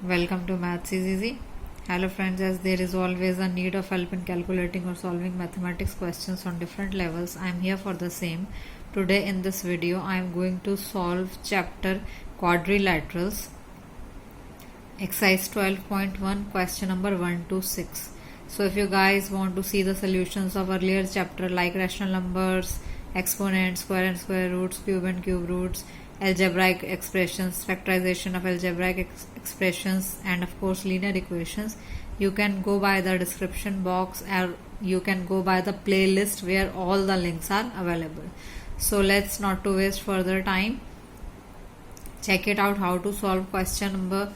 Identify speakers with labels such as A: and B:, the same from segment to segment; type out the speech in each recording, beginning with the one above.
A: Welcome to Maths is Easy. Hello friends, as there is always a need of help in calculating or solving mathematics questions on different levels, I am here for the same. Today in this video, I am going to solve chapter quadrilaterals, exercise 12.1, question number 1 to 6. So if you guys want to see the solutions of earlier chapter like rational numbers, exponents, square and square roots, cube and cube roots, algebraic expressions, factorization of algebraic expressions, and of course linear equations, you can go by the description box or you can go by the playlist where all the links are available. So let's not to waste further time. Check it out how to solve question number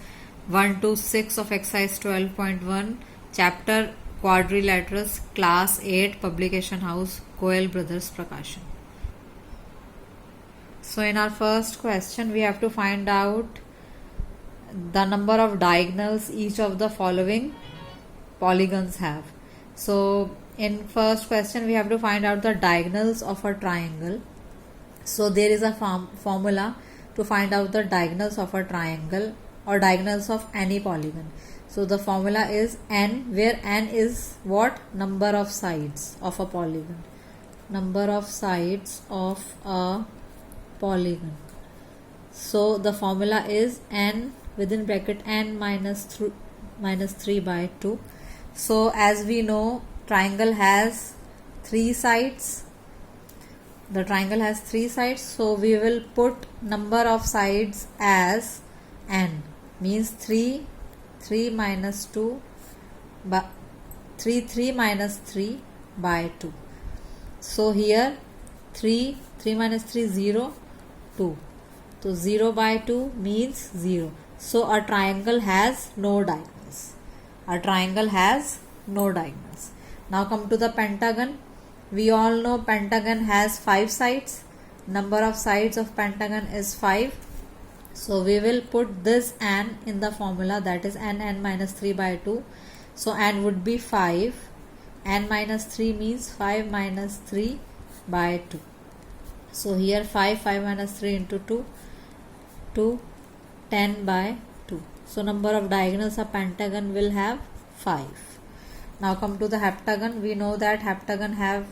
A: 1 to 6 of exercise 12.1, chapter quadrilaterals, class 8, publication house Goel Brothers Prakashan. So in our first question, we have to find out the number of diagonals each of the following polygons have. So in first question, we have to find out the diagonals of a triangle. So there is a formula to find out the diagonals of a triangle or diagonals of any polygon. So the formula is n, where n is what? Number of sides of a polygon. Number of sides of a polygon. So the formula is n within bracket n minus 3 by 2. So as we know, triangle has 3 sides. The triangle has 3 sides, so we will put number of sides as n, means 3 minus 2 by 3 minus 3 by 2. So here 3 minus 3 0, 2. So 0 by 2 means 0. So a triangle has no diagonals. A triangle has no diagonals. Now come to the pentagon. We all know pentagon has 5 sides. Number of sides of pentagon is 5. So we will put this n in the formula, that is n minus 3 by 2. So n would be 5. N minus 3 means 5 minus 3 by 2. So here 5 minus 3 into 2, 10 by 2. So number of diagonals of pentagon will have 5. Now come to the heptagon. We know that heptagon have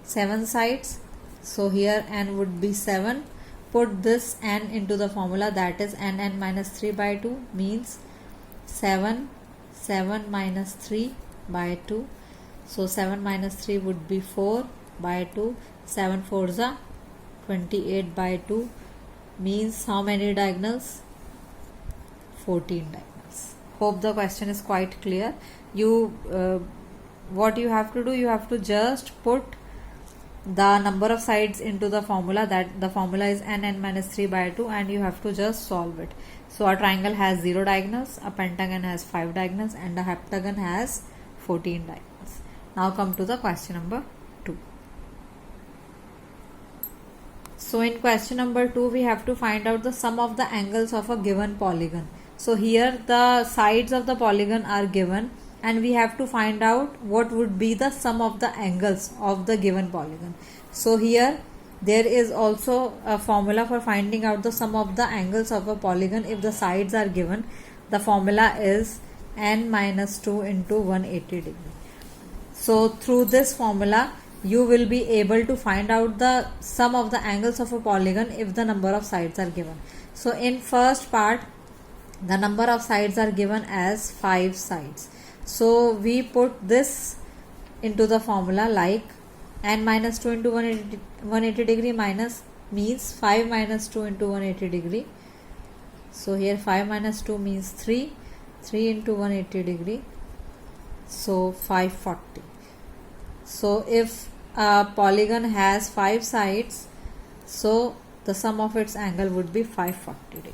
A: 7 sides. So here n would be 7. Put this n into the formula, that is n minus 3 by 2 means 7 minus 3 by 2. So 7 minus 3 would be 4 by 2. 7 4s are 28 by 2 means how many diagonals? 14 diagonals. Hope the question is quite clear. What you have to do, you have to just put the number of sides into the formula, that the formula is n minus 3 by 2, and you have to just solve it. So a triangle has 0 diagonals, a pentagon has 5 diagonals, and a heptagon has 14 diagonals. Now come to the question number 2. So in question number 2, we have to find out the sum of the angles of a given polygon. So here the sides of the polygon are given, and we have to find out what would be the sum of the angles of the given polygon. So here there is also a formula for finding out the sum of the angles of a polygon if the sides are given. The formula is n minus 2 into 180 degree. So through this formula, you will be able to find out the sum of the angles of a polygon if the number of sides are given. So in first part, the number of sides are given as 5 sides. So we put this into the formula like n minus 2 into 180 degree minus means 5 minus 2 into 180 degree. So here 5 minus 2 means 3 into 180 degree. So 540. So if a polygon has 5 sides, so the sum of its angle would be 540 degree.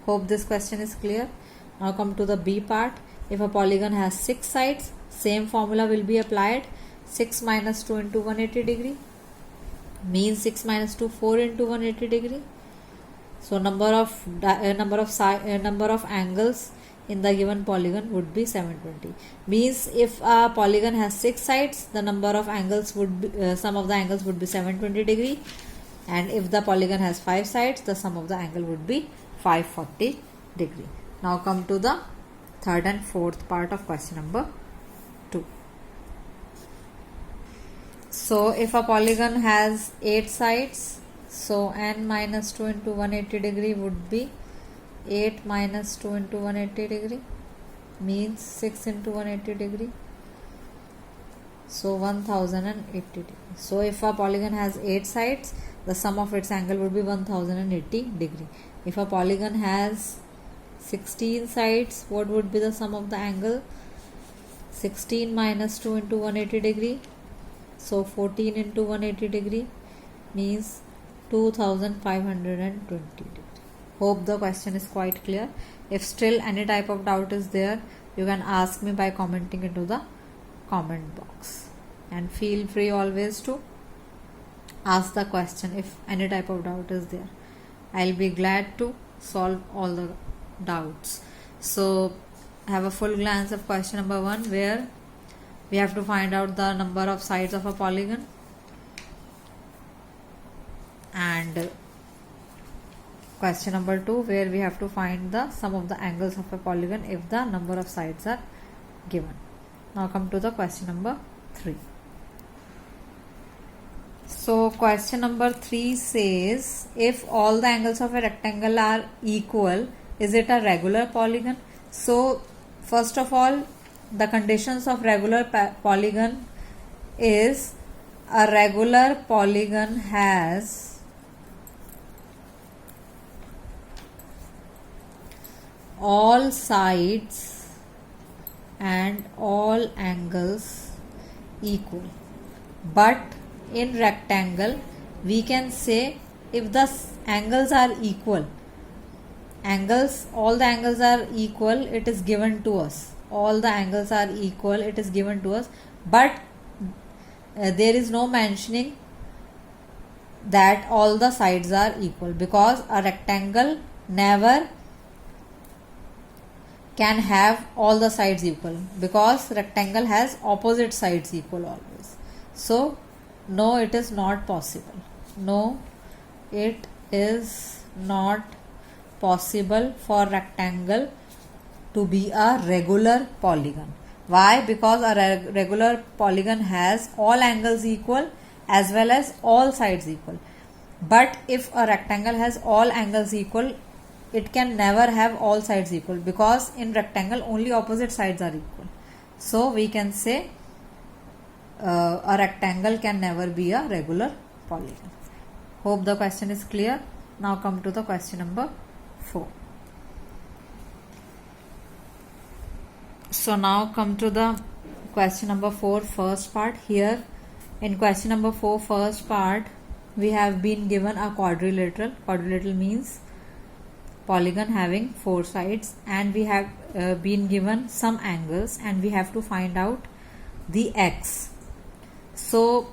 A: Hope this question is clear. Now come to the B part. If a polygon has 6 sides, same formula will be applied. 6 minus 2 into 180 degree means 6 minus 2, 4 into 180 degree. So number of angles in the given polygon would be 720. Means if a polygon has 6 sides, the number of angles would be sum of the angles would be 720 degree, and if the polygon has 5 sides, the sum of the angle would be 540 degree. Now come to the third and fourth part of question number 2. So if a polygon has 8 sides, so n minus 2 into 180 degree would be 8 minus 2 into 180 degree, means 6 into 180 degree, so 1080 degree. So if a polygon has 8 sides, the sum of its angle would be 1080 degree. If a polygon has 16 sides, what would be the sum of the angle? 16 minus 2 into 180 degree, so 14 into 180 degree, means 2520 degree. Hope the question is quite clear. If still any type of doubt is there, you can ask me by commenting into the comment box, and feel free always to ask the question if any type of doubt is there. I'll be glad to solve all the doubts. So have a full glance of question number 1, where we have to find out the number of sides of a polygon, and question number 2, where we have to find the sum of the angles of a polygon if the number of sides are given. Now come to the question number 3. So question number 3 says, if all the angles of a rectangle are equal, is it a regular polygon? So first of all, the conditions of regular polygon is a regular polygon has all sides and all angles equal. But in rectangle, we can say if the angles are equal, all the angles are equal, it is given to us. All the angles are equal, it is given to us. But there is no mentioning that all the sides are equal, because a rectangle never can have all the sides equal, because rectangle has opposite sides equal always. So no, it is not possible. No, it is not possible for rectangle to be a regular polygon. Why? Because a regular polygon has all angles equal as well as all sides equal. But if a rectangle has all angles equal, it can never have all sides equal, because in rectangle only opposite sides are equal. So we can say a rectangle can never be a regular polygon. Hope the question is clear. Now come to the question number 4. So now come to the question number 4, first part. Here in question number 4, first part, we have been given a quadrilateral. Quadrilateral means polygon having 4 sides, and we have been given some angles, and we have to find out the x. So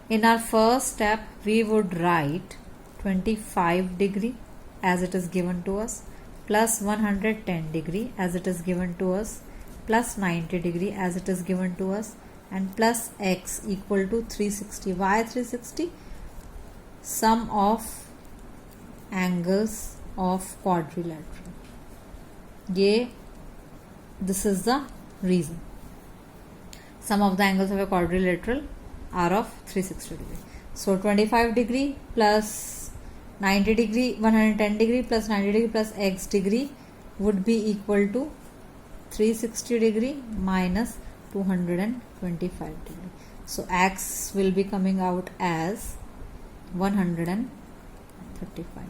A: in our first step, we would write 25 degree as it is given to us, plus 110 degree as it is given to us, plus 90 degree as it is given to us, and plus x equal to 360. Why 360? Sum of angles of quadrilateral. This is the reason. Sum of the angles of a quadrilateral are of 360 degree. So 25 degree plus 90 degree, 110 degree plus 90 degree plus x degree would be equal to 360 degree minus 225 degree. So x will be coming out as 135 degree.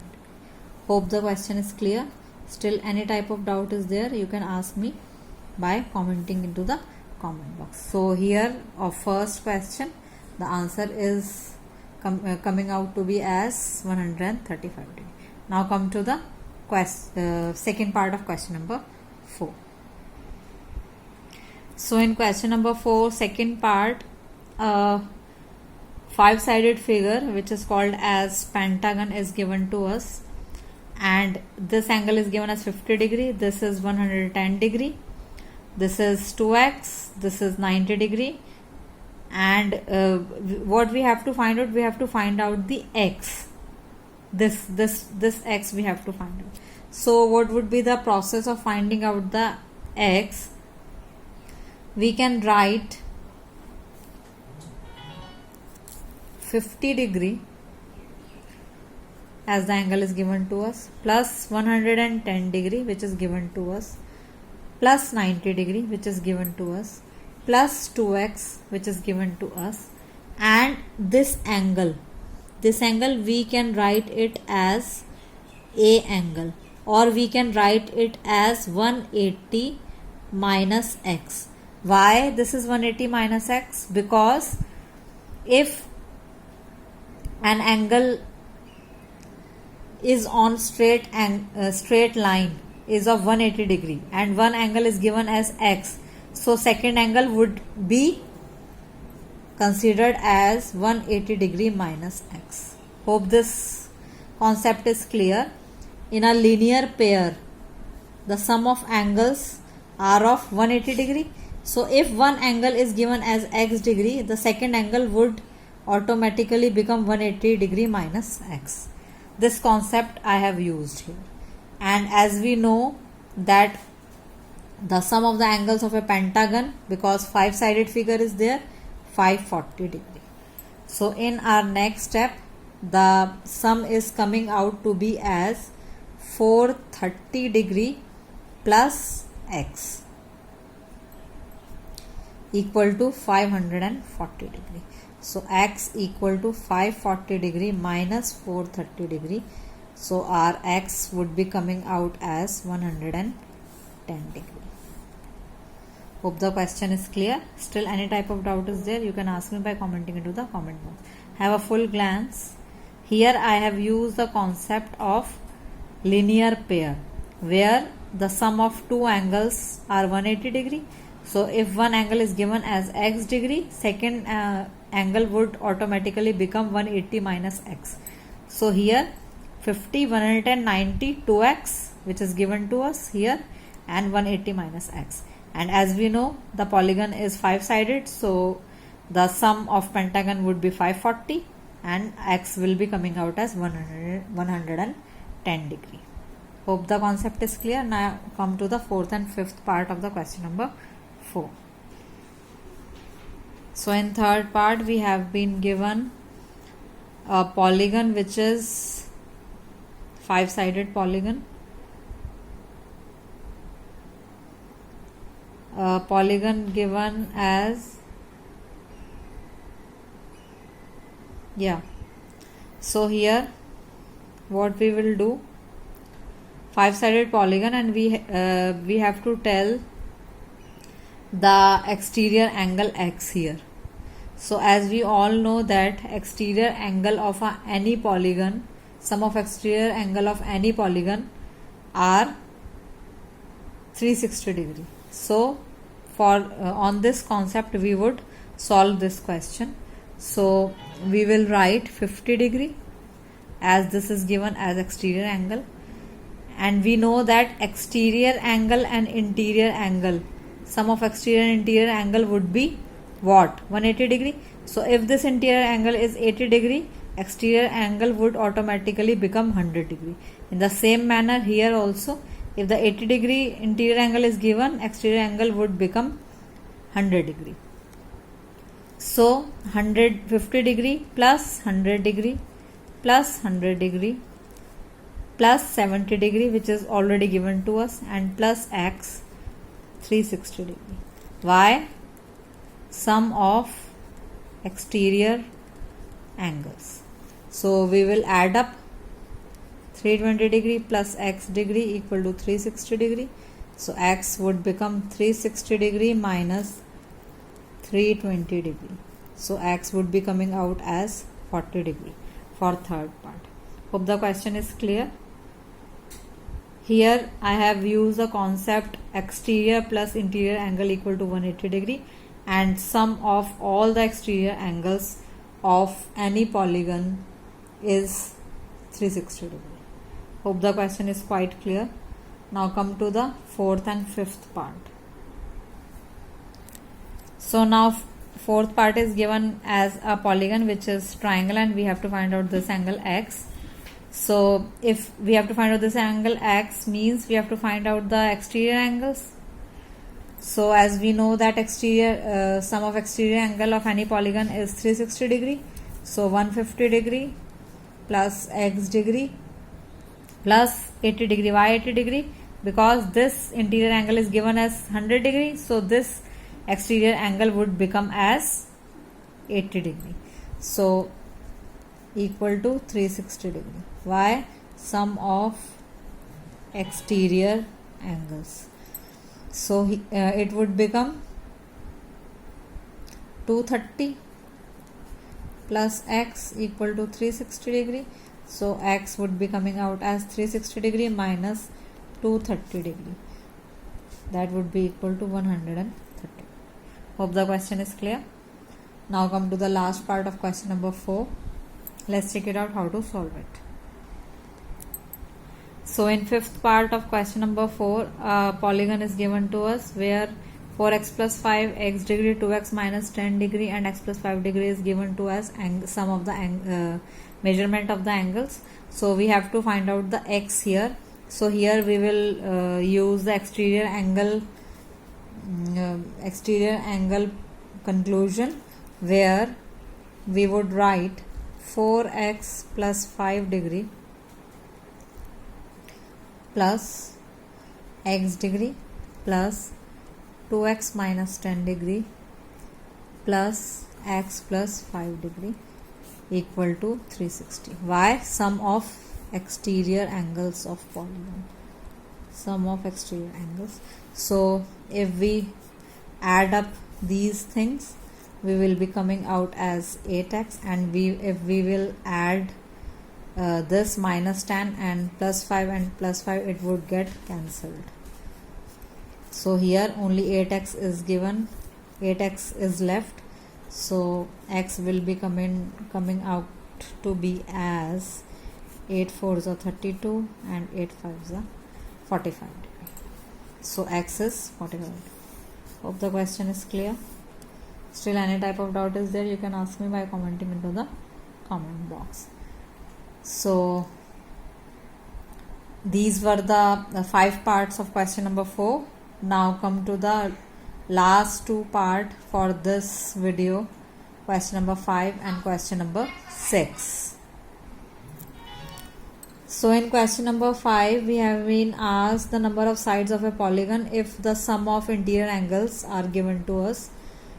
A: Hope the question is clear. Still any type of doubt is there, you can ask me by commenting into the comment box. So here of first question, the answer is coming out to be as 135 degree. Now come to the second part of question number 4. So in question number 4, second part, 5-sided figure which is called as pentagon is given to us, and this angle is given as 50 degree, this is 110 degree, this is 2x, this is 90 degree, and what we have to find out, we have to find out the x. this x we have to find out. So what would be the process of finding out the x? We can write 50 degree as the angle is given to us, plus 110 degree which is given to us, plus 90 degree which is given to us, plus 2x which is given to us, and this angle we can write it as A angle, or we can write it as 180 minus x. Why this is 180 minus x? Because if an angle is on straight line is of 180 degree and one angle is given as x, so second angle would be considered as 180 degree minus x. Hope this concept is clear. In a linear pair, the sum of angles are of 180 degree. So if one angle is given as x degree, the second angle would automatically become 180 degree minus x. This concept I have used here. And as we know that the sum of the angles of a pentagon, because 5-sided figure is there, 540 degree. So in our next step, the sum is coming out to be as 430 degree plus x equal to 540 degree. So x equal to 540 degree minus 430 degree. So our x would be coming out as 110 degree. Hope the question is clear. Still any type of doubt is there, you can ask me by commenting into the comment box. Have a full glance. Here I have used the concept of linear pair where the sum of two angles are 180 degree. So if one angle is given as x degree, second angle would automatically become 180 minus x. So here 50, 110, 90, 2x which is given to us here, and 180 minus x. And as we know the polygon is 5-sided, so the sum of pentagon would be 540 and x will be coming out as 110 degree. Hope the concept is clear. Now come to the fourth and fifth part of the question number 4. So in third part we have been given a polygon which is 5-sided polygon. A polygon given as so here what we will do, 5-sided polygon, and we have to tell the exterior angle x here. So as we all know that exterior angle of any polygon, sum of exterior angle of any polygon are 360 degree. So for on this concept we would solve this question. So we will write 50 degree as this is given as exterior angle, and we know that exterior angle and interior angle, sum of exterior and interior angle would be what? 180 degree. So if this interior angle is 80 degree, exterior angle would automatically become 100 degree. In the same manner here also, if the 80 degree interior angle is given, exterior angle would become 100 degree. So 150 degree plus 100 degree plus 100 degree plus 70 degree which is already given to us, and plus x 360 degree. Why? Sum of exterior angles. So we will add up 320 degree plus x degree equal to 360 degree. So x would become 360 degree minus 320 degree. So x would be coming out as 40 degree for third part. Hope the question is clear. Here I have used the concept exterior plus interior angle equal to 180 degree, and sum of all the exterior angles of any polygon is 360 degree. Hope the question is quite clear. Now come to the fourth and fifth part. So now fourth part is given as a polygon which is triangle, and we have to find out this angle x. So if we have to find out this angle x, means we have to find out the exterior angles. So as we know that exterior sum of exterior angle of any polygon is 360 degree. So 150 degree plus x degree plus 80 degree. Why 80 degree? Because this interior angle is given as 100 degree. So this exterior angle would become as 80 degree. So equal to 360 degree. Why? Sum of exterior angles. So it would become 230 plus x equal to 360 degree. So x would be coming out as 360 degree minus 230 degree. That would be equal to 130. Hope the question is clear. Now come to the last part of question number 4. Let's check it out how to solve it. So in fifth part of question number 4, a polygon is given to us where 4x plus 5, x degree, 2x minus 10 degree and x plus 5 degree is given to us and sum of the measurement of the angles. So we have to find out the x here. So here we will use the exterior angle conclusion, where we would write 4x plus 5 degree plus x degree plus 2x minus 10 degree plus x plus 5 degree equal to 360. Why? Sum of exterior angles of polygon. Sum of exterior angles. So if we add up these things, we will be coming out as 8x, and if we will add this minus 10 and plus 5 and plus 5, it would get cancelled. So here only 8x is given, 8x is left. So x will be coming out to be as 8 4s are 32 and 8 5s are 45 degree. So x is 45. Hope the question is clear. Still any type of doubt is there, you can ask me by commenting into the comment box. So these were the 5 parts of question number 4. Now come to the last 2 part for this video, question number 5 and question number 6. So in question number 5, we have been asked the number of sides of a polygon if the sum of interior angles are given to us.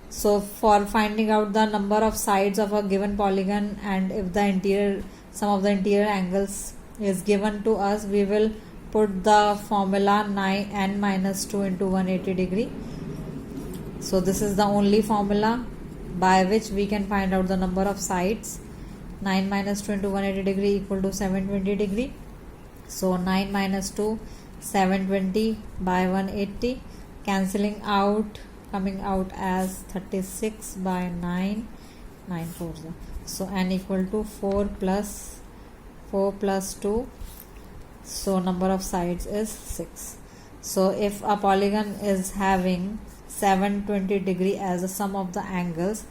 A: So for finding out the number of sides of a given polygon, and if the sum of the interior angles is given to us, we will put the formula n minus 2 into 180 degree. So this is the only formula by which we can find out the number of sides. 9 minus 2 into 180 degree equal to 720 degree. So 9 minus 2, 720 by 180, cancelling out, coming out as 36 by 9, 9 4s. So n equal to 4 plus 2. So number of sides is 6. So if a polygon is having 720 degree as a sum of the angles,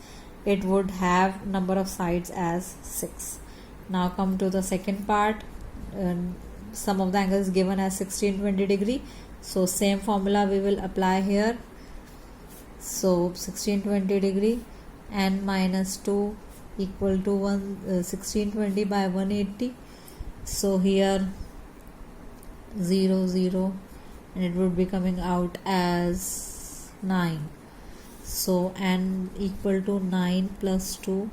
A: it would have number of sides as 6. Now come to the second part. Sum of the angles given as 1620 degree. So same formula we will apply here. So 1620 degree, n minus 2 equal to 1620 by 180. So here 0 0, and it would be coming out as 9. So n equal to 9 plus 2,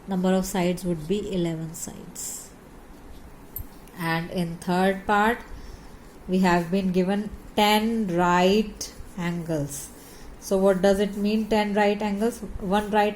A: number of sides would be 11 sides. And in third part, we have been given 10 right angles. So what does it mean, 10 right angles? One right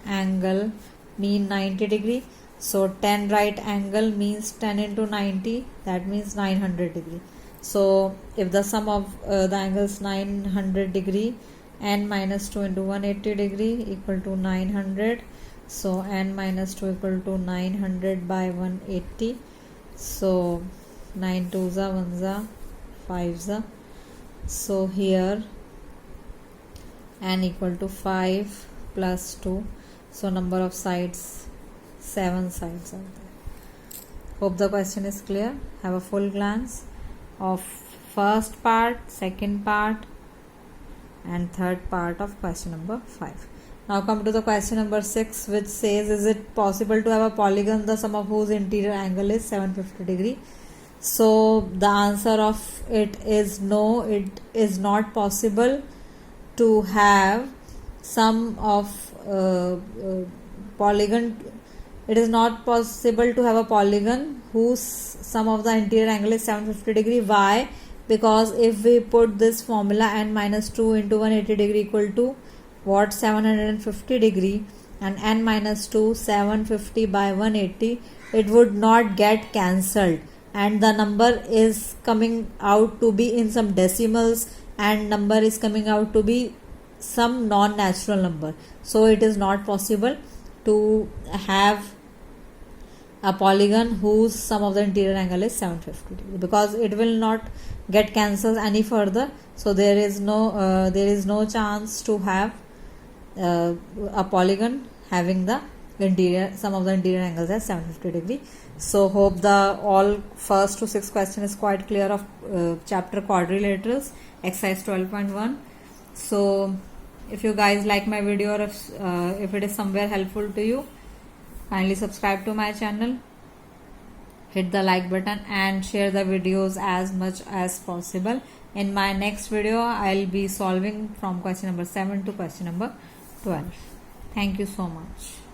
A: angle mean 90 degree. So 10 right angle means 10 into 90, that means 900 degree. So if the sum of the angles 900 degree, n minus 2 into 180 degree equal to 900. So n minus 2 equal to 900 by 180. So 9 2s are 1s are 5s are. So here n equal to 5 plus 2. So number of sides 7 sides are there. Hope the question is clear. Have a full glance of first part, second part, and third part of question number 5. Now come to the question number 6, which says, is it possible to have a polygon the sum of whose interior angle is 750 degree? So the answer of it is no, it is not possible to have sum of polygon. It is not possible to have a polygon whose sum of the interior angle is 750 degree. Why? Because if we put this formula n minus 2 into 180 degree equal to what, 750 degree, and n minus 2 750 by 180, it would not get cancelled, and the number is coming out to be in some decimals, and number is coming out to be some non-natural number. So it is not possible to have a polygon whose sum of the interior angle is 750 degree, because it will not get cancelled any further. So there is no chance to have a polygon having the interior sum of the interior angles as 750 degree. So hope the all first to 6 question is quite clear of chapter quadrilaterals, exercise 12.1. So if you guys like my video, or if it is somewhere helpful to you, kindly subscribe to my channel, hit the like button, and share the videos as much as possible. In my next video, I'll be solving from question number 7 to question number 12. Thank you so much.